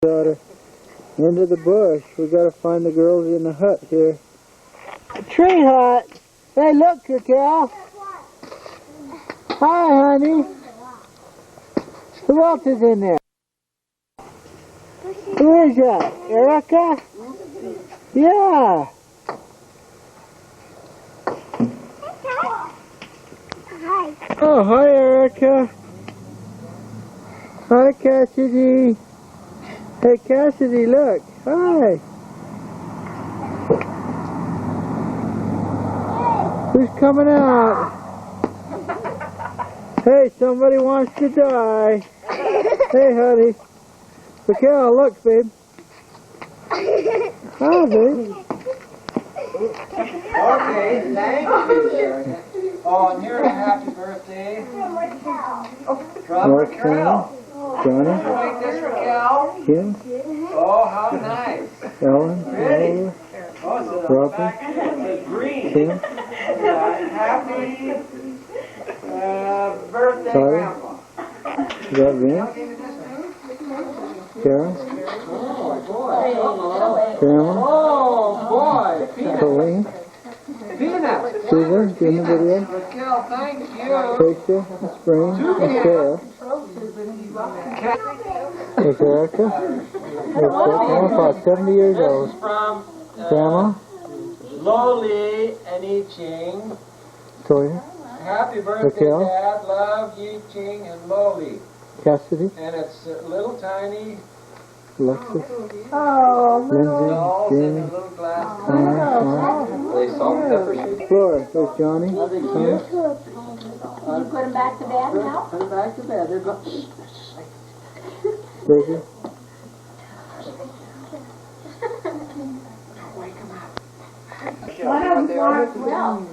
Daughter, into the bush. We gotta find the girls in the hut here. Tree hut. Hey, look, Raquel. Hi, honey. Who else is in there? Who is that? Erica? Yeah. Oh, hi, Erica. Hi, Cassidy. Hey, Cassidy, look. Hi. Who's coming out? Hey, somebody wants to die. Hey, honey. Raquel, look, babe. Hi, babe. Okay, thank you. Oh, and here's a happy birthday from Raquel. Johnny. You like this, Raquel? Kim. Oh, how nice. Ellen. Pretty. Oh, so the Robin. back end is green. Kim. Happy birthday, Sorry. Grandpa. Is that Vince? Karen. Oh, boy. Grandma. Oh, boy. Peanuts. Colleen. Peanuts. Susan. Do anybody else? Raquel, thank you. Tracy. Spring. Sarah. There's Erica. There's Grandpa, 70 years This old. is from Grandma. Loli and I Ching. Toya. Happy birthday, Raquel. Dad. Love, Yi Ching, and Loli. Cassidy. And it's little tiny Alexis. Lindsay. dolls in a Jamie. little glass. They salt and pepper shake. Flora. There's Johnny. You put them back to bed now? Put it back to bed. They're going. Bridget.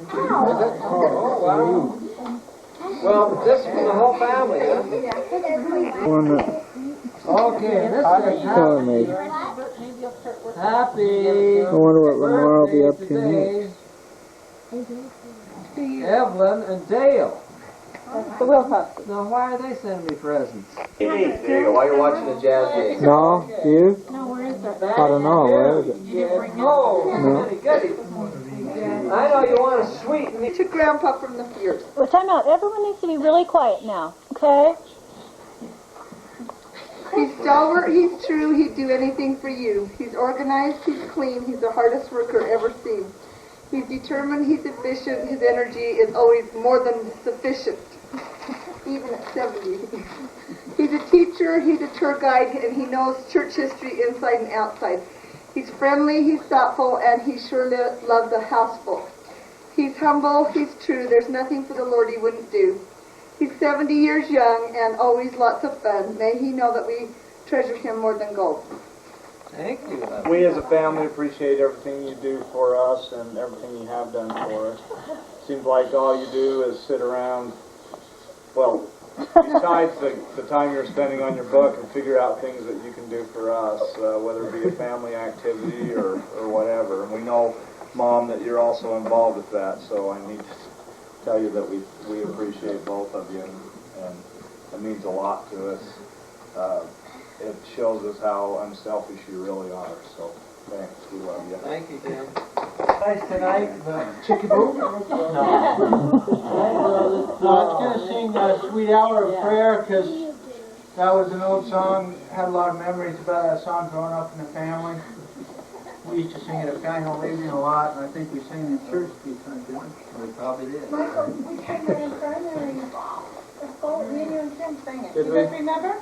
Oh, wow. Well, this is for the whole family, huh? One that Okay, this is Colin made. happy I wonder what Lamar will be up to birthday next. today, Evelyn and Dale. The Wilcox. Now, why are they sending me presents? There you go, while you're watching the jazz game. No, you? No, where is it? I don't know. Where is it? Oh, No. goody, goody. I know you want a sweet. We took Grandpa from the fears. Well, time out. Everyone needs to be really quiet now, okay? He's stalwart, he's true, he'd do anything for you. He's organized, he's clean, he's the hardest worker ever seen. He's determined, he's efficient, his energy is always more than sufficient, even at 70. He's a teacher, he's a tour guide, and he knows church history inside and outside. He's friendly, he's thoughtful, and he sure loves a houseful. He's humble, he's true, there's nothing for the Lord he wouldn't do. He's 70 years young and always lots of fun. May he know that we treasure him more than gold. Thank you. We as a family appreciate everything you do for us and everything you have done for us. Seems like all you do is sit around, well, besides the time you're spending on your book, and figure out things that you can do for us, whether it be a family activity or whatever. And we know, Mom, that you're also involved with that, so I need to tell you that we appreciate both of you, and it means a lot to us. It shows us how unselfish you really are, so thanks, we love you. Thank you, Dan. Nice tonight, the chicken boo. I was going to sing Sweet Hour of Prayer because that was an old song, had a lot of memories about that song growing up in the family. We used to sing it at Final Evening a lot, and I think we sang it in church a few times, didn't we? We probably did. Michael, we sang it in primary. Me and you and Tim sang it. Did You we? guys remember?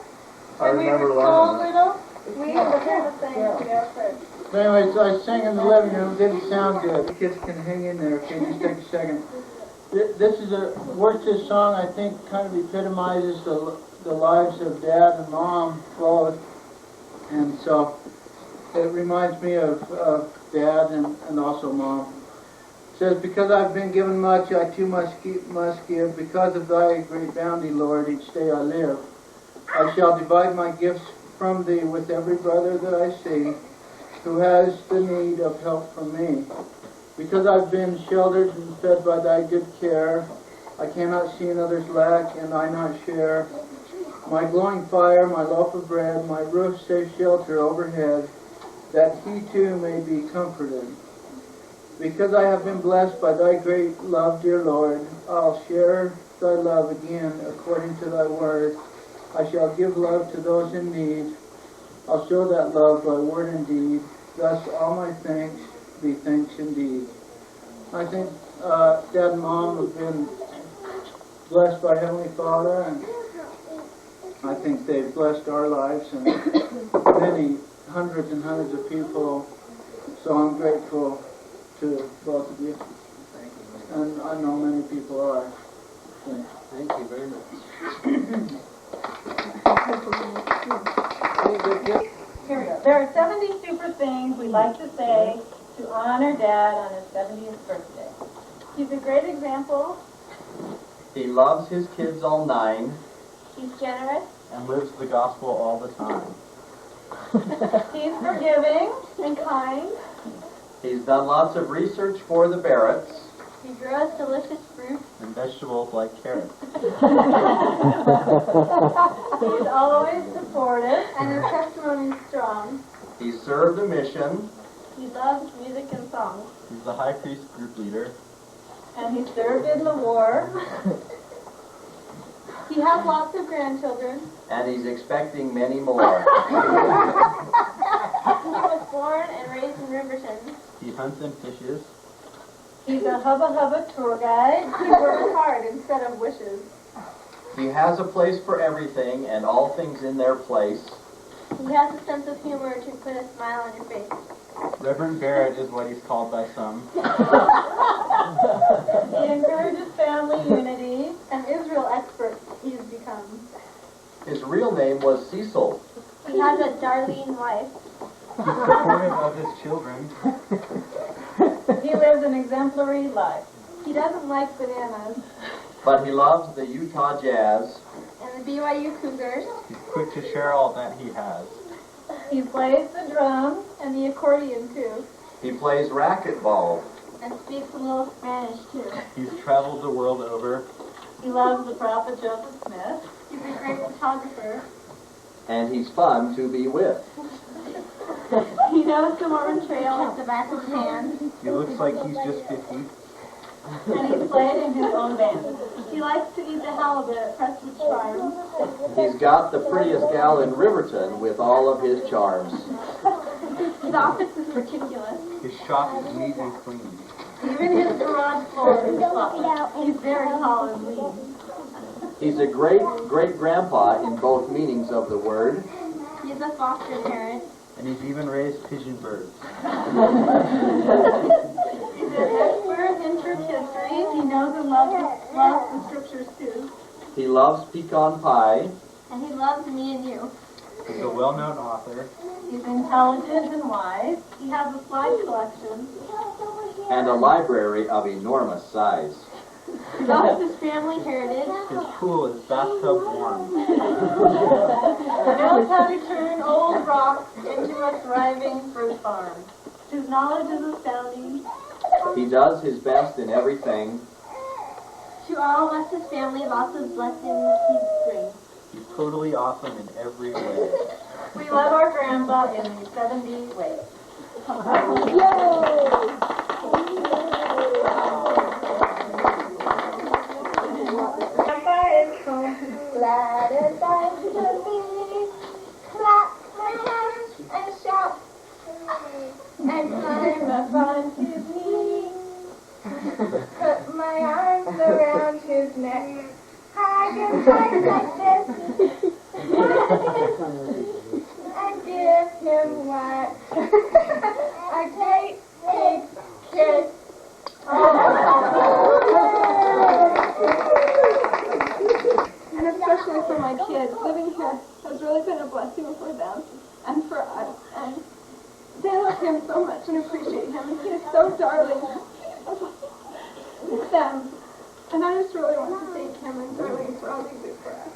I remember So learning. little. We used to have a thing there first. But anyways, I sang in the living room, didn't sound good. The kids can hang in there, okay, just take a second. This is a, this song I think kind of epitomizes the lives of Dad and Mom both. And so it reminds me of Dad and also Mom. It says, because I've been given much, I too must give. Because of thy great bounty, Lord, each day I live. I shall divide my gifts from thee with every brother that I see, who has the need of help from me. Because I've been sheltered and fed by thy good care, I cannot see another's lack and I not share. my glowing fire, my loaf of bread, my roof safe shelter overhead, that he too may be comforted. Because I have been blessed by thy great love, dear Lord, I'll share thy love again according to thy word. I shall give love to those in need. I'll show that love by word and deed. Thus all my thanks be thanks indeed. I think Dad and Mom have been blessed by Heavenly Father, and I think they've blessed our lives and many hundreds and hundreds of people. So I'm grateful to both of you. And I know many people are. Thank you very much. Here we go. There are 70 super things we like to say to honor Dad on his 70th birthday. He's a great example. He loves his kids all 9 He's generous. and lives the gospel all the time. He's forgiving and kind. He's done lots of research for the Barretts He grows delicious fruit. and vegetables like carrots. He's always supportive and his testimony is strong. He served a mission. He loves music and songs. He's the high priest group leader. And he served in the war. He has lots of grandchildren. And he's expecting many more. He was born and raised in Riverton. He hunts and fishes. He's a Hubba Hubba tour guide. He works hard instead of wishes. He has a place for everything and all things in their place. He has a sense of humor to put a smile on your face. Reverend Barrett is what he's called by some. He encourages family unity. An Israel expert he's become. His real name was Cecil. He has a Darlene wife. He's supportive of his children. He lives an exemplary life. He doesn't like bananas. But he loves the Utah Jazz. And the BYU Cougars. He's quick to share all that he has. He plays the drum and the accordion too. He plays racquetball. And speaks a little Spanish too. He's traveled the world over. He loves the prophet Joseph Smith. He's a great photographer. And he's fun to be with. He knows the Mormon Trail like the back of his hand. He looks like he's just 50. And he's played in his own band. He likes to eat the halibut at Prestwich Farm. He's got the prettiest gal in Riverton with all of his charms. His office is ridiculous. His shop is neat and clean. Even his garage floor is spotless. He's very tall and lean. He's a great-great-grandpa in both meanings of the word. He's a foster parent. And he's even raised pigeon birds. He's an expert in church history. He knows and loves the scriptures too. He loves pecan pie. And he loves me and you. He's a well-known author. He's intelligent and wise. He has a slide collection. And a library of enormous size. He loves his family heritage. His pool is bathtub warm. He knows how to turn old rocks into a thriving fruit farm. His knowledge is astounding. He does his best in everything. To all of us, his family, lots of blessings he brings. He's totally awesome in every way. We love our grandpa in these 70 ways. Grandpa is home, glad as I should be. Clap my hands and shout, and climb up on his knee. Put my arms around his neck, high and tight like this, and give him what a great big kiss. And especially for my kids, living here has really been a blessing for them and for us. And they love him so much and appreciate him, and he is so darling with them. And I just really want to thank him and Darlene for all they do for us.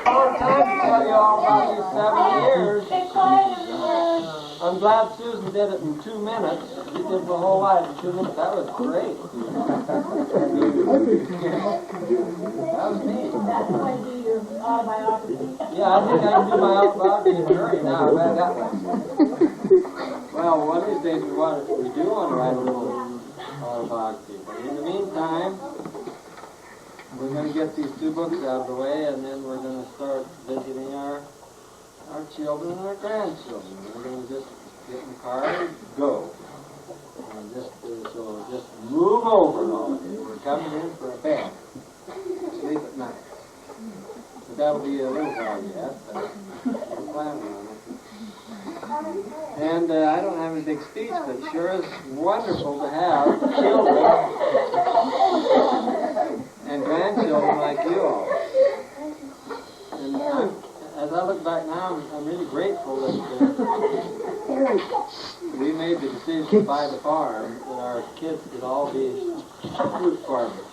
All the time to tell you all about these 7 years. Stay quiet, everyone. I'm glad Susan did it in 2 minutes. She did the whole life in 2 minutes. That was great. That was neat. That's the way you do your autobiography. Yeah, I think I can do my autobiography in a hurry now. I've had that way. Well, one of these days we do want to write a little autobiography. But in the meantime, we're going to get these 2 books out of the way, and then we're going to start visiting our children and our grandchildren. We're going to just get in the car and go. And so just move over all of you. We're coming in for a bed. Sleep at night. But that'll be a little while yet, but we're planning on it. And I don't have a big speech, but it sure is wonderful to have children and grandchildren like you all. And as I look back now, I'm really grateful that we made the decision to buy the farm, that our kids could all be fruit farmers.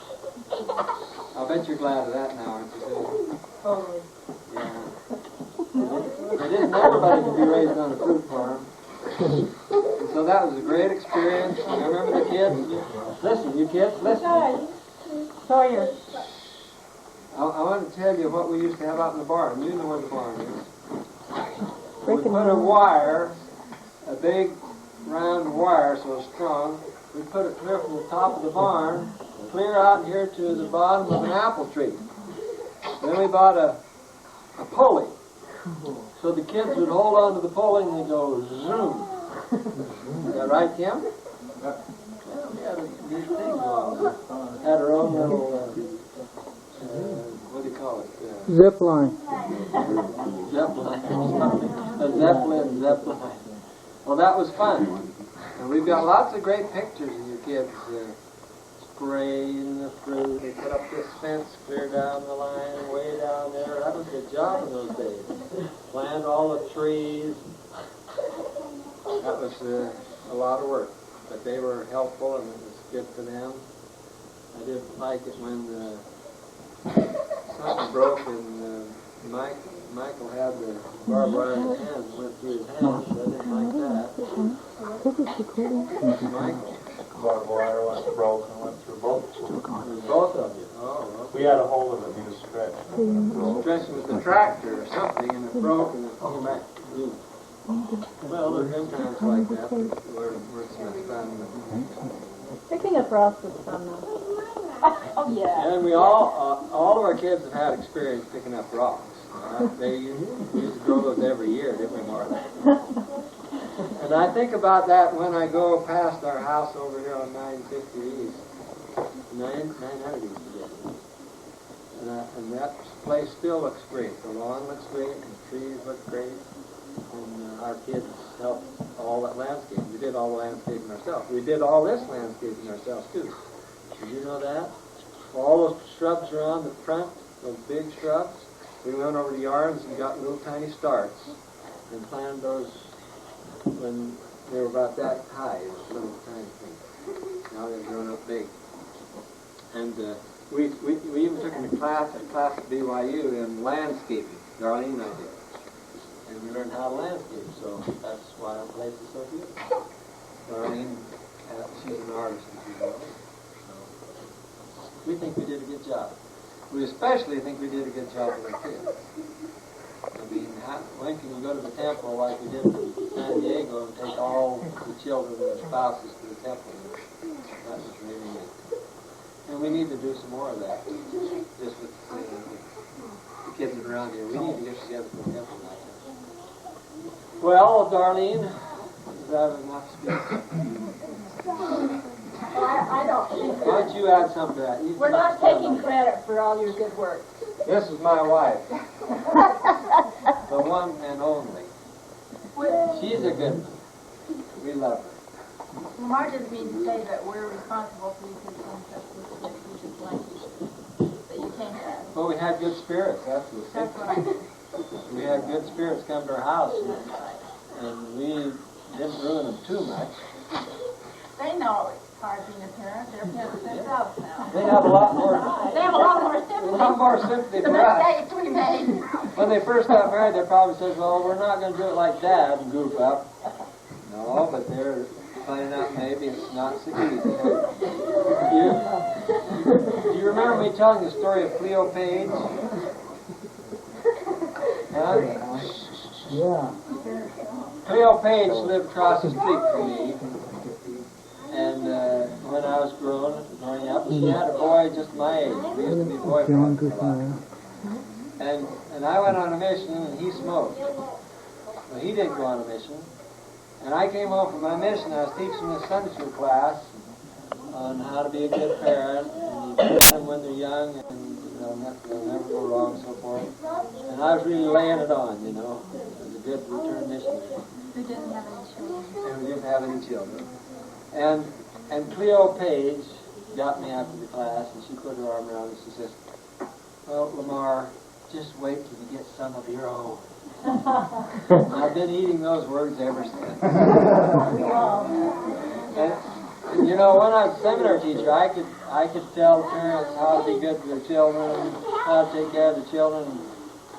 I bet you're glad of that now, aren't you, Susan? Totally. Yeah. It isn't everybody can be raised on a fruit farm. And so that was a great experience. I remember the kids. Listen, you kids, listen. Sawyer. I want to tell you what we used to have out in the barn. You know where the barn is. We put a wire, a big round wire so strong, we put it clear from the top of the barn, clear out here to the bottom of an apple tree. Then we bought a pulley. So the kids would hold on to the pulley and they'd go zoom. Is that right, Kim? Yeah, we had a neat thing going. Had our own little, what do you call it? Zip line. Zeppelin. A Zeppelin. Well, that was fun. And we've got lots of great pictures of you kids spraying the fruit. They put up this fence clear down the line, way down there. That was a good job in those days. Plant all the trees. That was a lot of work. But they were helpful and it was good for them. I didn't like it when something broke and Michael had the barbed wire in his hands and went through his hands. So I didn't like that. Michael. Barbed wire broke and went through both. Both of you. Oh, okay. We had a hold of it. He was stretched. Stretching with the tractor or something and it broke and it came back loose. Well, there's times like that where it's not fun. Picking up rocks is fun though. Oh yeah. And we all of our kids have had experience picking up rocks. We used to grow those every year, didn't we, Martha? And I think about that when I go past our house over here on 950 East. 900 East again. And that place still looks great. The lawn looks great, and the trees look great. And our kids helped all that landscaping. We did all the landscaping ourselves. We did all this landscaping ourselves, too. Did you know that? All those shrubs around the front, those big shrubs, we went over the yards and got little tiny starts and planted those when they were about that high, little tiny things. Now they've grown up big. And we even took them to class at BYU in landscaping. Darlene and I did. And we learned how to landscape, so that's why our place is so beautiful. Darlene, she's an artist, as you know. So we think we did a good job. We especially think we did a good job with our kids. I mean, when can you go to the temple like we did in San Diego and take all the children and their spouses to the temple? That was really neat. And we need to do some more of that. Just with the kids around here. We need to get together for the temple like that. Well, Darlene, is that enough speech? I don't think Why don't you add something to that? we're not taking credit for all your good work. This is my wife. The one and only. She's a good one. We love her. Lamar doesn't mean to say that we're responsible for you kids being such good kids. We just like you. That you can't have. Well, we had good spirits. That's the That's what I mean. We had good spirits come to our house, and we didn't ruin them too much. They know it's hard being a parent. They're parents themselves now. They have a lot more. They have a lot more sympathy. A lot more sympathy The for us. mistakes we made. When they first got married, they probably said, "Well, we're not going to do it like Dad and goof up." No, but they're finding out maybe it's not so easy. Do you remember me telling the story of Cleo Page? Huh? Yeah. Cleo Page lived across the street from me. And when I was growing up, she had a boy just my age. We used to be boyfriends a lot. And I went on a mission, and he smoked. Well, he didn't go on a mission. And I came home from my mission. I was teaching a Sunday school class on how to be a good parent, and you teach them when they're young, and they'll never go wrong, and so forth. And I was really laying it on, you know, as a good return missionary. Who didn't have any children. And we didn't have any children. And Cleo Page got me after the class, and she put her arm around me and she says, "Well, Lamar, just wait till you get some of your own." I've been eating those words ever since. And, you know, when I was a seminary teacher, I could tell parents how to be good to their children, how to take care of the children.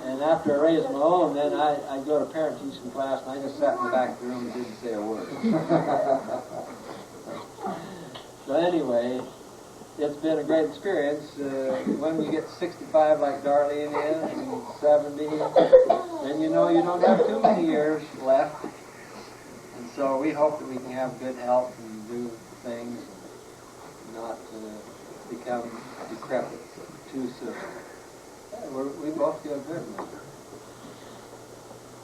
And after I raised my own, then I'd go to parent teaching class, and I just sat in the back of the room and didn't say a word. So anyway, it's been a great experience. When you get 65 like Darlene is, and 70, then you know you don't have too many years left. And so we hope that we can have good health and do things and not become decrepit too soon. We both feel good.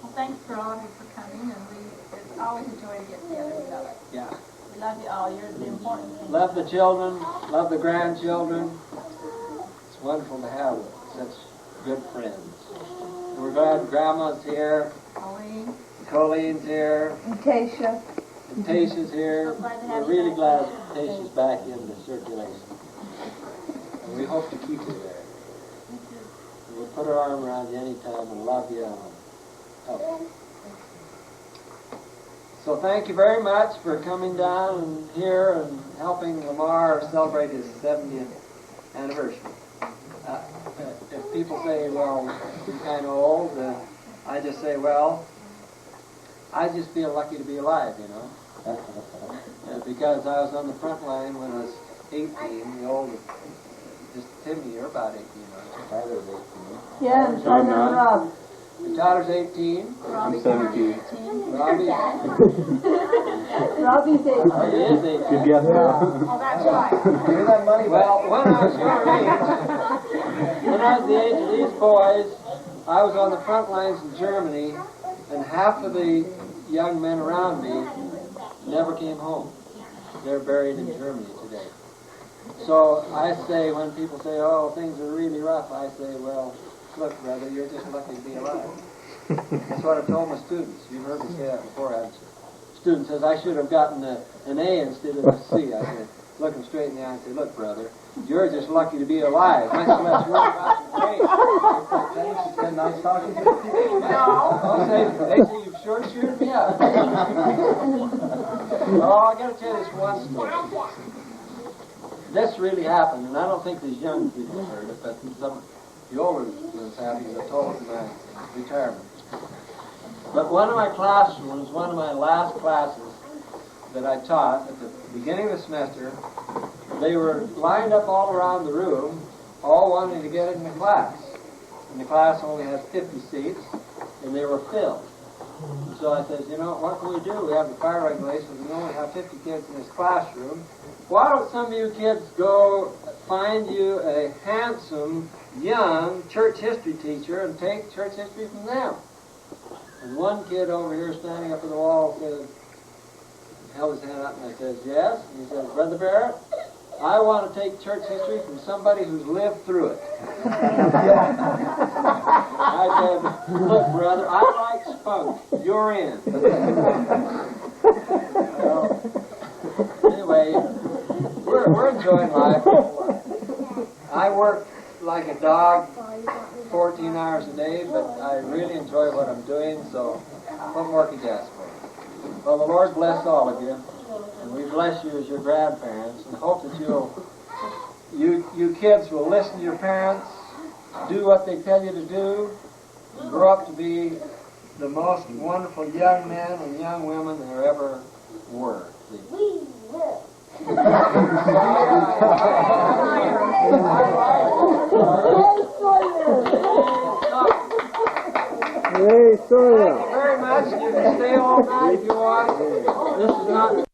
Well, thanks for all of you for coming, and it's always a joy to get together with us. Yeah. We love you all. You're the important thing. Love the children, love the grandchildren. It's wonderful to have such good friends. And we're glad Grandma's here, Colleen's here, And Tasha. and Tasha's here. So glad to have We're you really back. glad Tasha's back in the circulation. And we hope to keep her there. We'll put our arm around you anytime and love you and help you. So thank you very much for coming down and here and helping Lamar celebrate his 70th anniversary. If people say, well, you're kind of old, I just say, well, I just feel lucky to be alive, you know. Because I was on the front line when I was 18, the oldest. Just Timmy, you're about 18, aren't you? Tyler's 18. Yeah, and Rob. And Tyler's 18. Robbie's 17. Robbie. Robbie's 8. Oh, he is 18. Good guess. Oh, that's right. Give me that money back. Well, when I was your age, when I was the age of these boys, I was on the front lines in Germany, and half of the young men around me never came home. They're buried in Germany today. So I say, when people say, oh, things are really rough, I say, well, look, brother, you're just lucky to be alive. That's what I've told my students. You've heard me say that before, haven't you? Student says, I should have gotten an A instead of a C. I said, look him straight in the eye and say, look, brother, you're just lucky to be alive. Much less worry about your grades. Thanks, it's been nice talking to you. No. They say, you've sure cheered me up. Oh, I got to tell you this one story. This really happened, and I don't think these young people heard it, but some of the older ones have, because I told it in my retirement. But one of my classrooms, one of my last classes that I taught at the beginning of the semester, they were lined up all around the room, all wanting to get in the class. And the class only has 50 seats, and they were filled. And so I said, you know, what can we do? We have the fire regulations, we only have 50 kids in this classroom. Why don't some of you kids go find you a handsome, young church history teacher and take church history from them? And one kid over here standing up at the wall said, held his hand up, and I said, yes. And he said, Brother Barrett, I want to take church history from somebody who's lived through it. I said, look, brother, I like spunk. You're in. Well, anyway, we're enjoying life. I work like a dog 14 hours a day, but I really enjoy what I'm doing, so what more could you ask for? Well, the Lord bless all of you, and we bless you as your grandparents, and hope that you kids will listen to your parents, do what they tell you to do, and grow up to be the most wonderful young men and young women that are ever were, please. We will. Hey, Sawyer. Very much. You can stay all night if you want. This is not